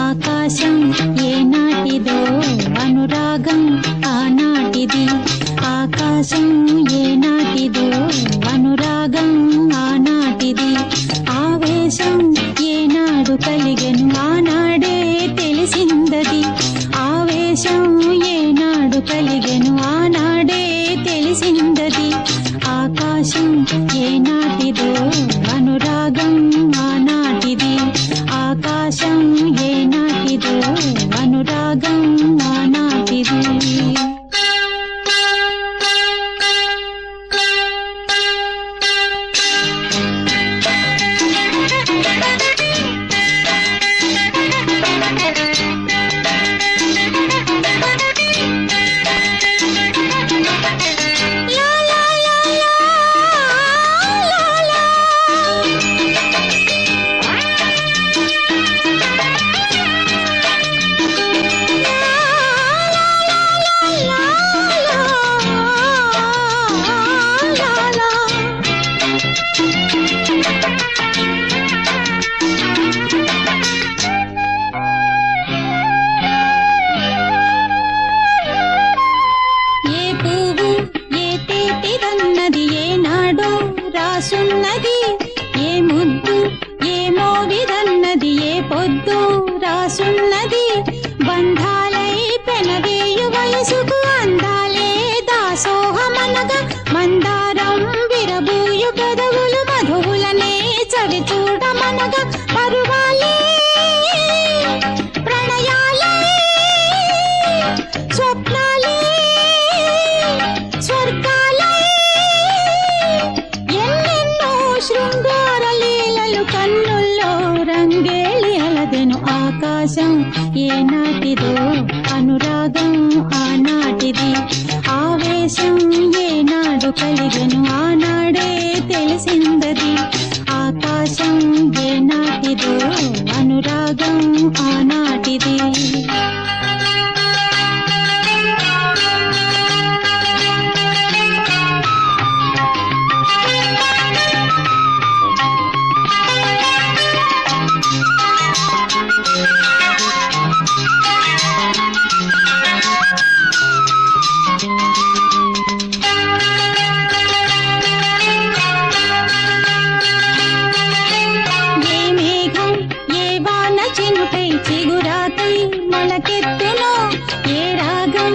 ఆకాశం ఏనాటిదో అనురాగం ఆనాటిది. ఆకాశం ఏనాటిదో అనురాగం ఆనాటిది. ఆవేశం ఏనాడు కలిగెను ఆనాడే తెలిసిందది. ఆవేశం ఏనాడు కలిగెను ఆనాడే తెలిసిందది. ఆకాశం ఏనాటిదో అనురాగం ఆనాటిది. ఆకాశం ఏనాటిదో అనురాగం ఆనాటిది. రాసున్నది ఏ ముద్దు ఏ మోవిదన్నది ఏ పొద్దు రాసున్నది. బంధాలై పెనవేయు వయసుకు అందాలే దాసోహమనగా మందారం విరబూయు పెదవులు మధువులనే చవి చూడమనగా పరువాలే ప్రణయాలే స్వప్నాలే స్వర్గాలే శృంగార లీలలు కన్నుల్లో రంగేళి అలదెను. ఆకాశం ఏనాటిదో అనురాగం ఆనాటిది. ఆవేశం ఏనాడు కలిగెను ఆనాడే తెలిసిందది. ఆకాశం ఏనాటిదో అనురాగం ఆనాటిది. చిగురాతై మొలకెత్తునో ఏ రాగం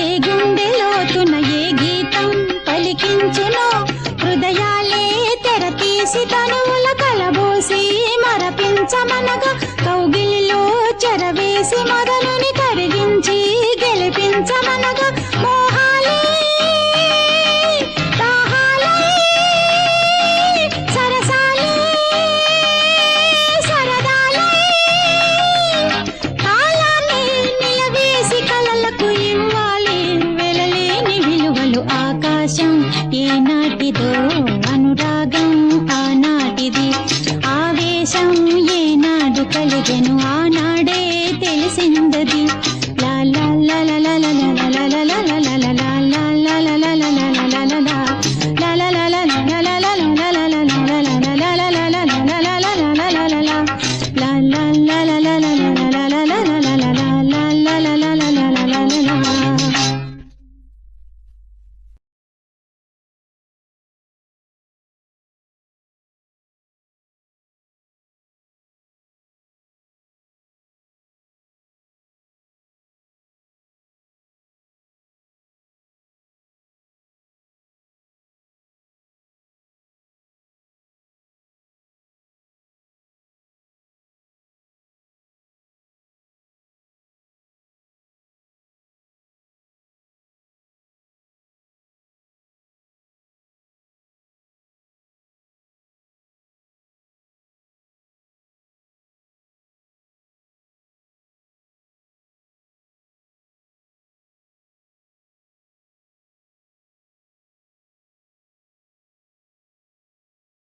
ఏ గుండెలోతున ఏ గీతం పలికించునో. హృదయాలే తెరతీసి తనువుల కలబోసి మరపించమనగా కౌగిలిలో చెరవేసి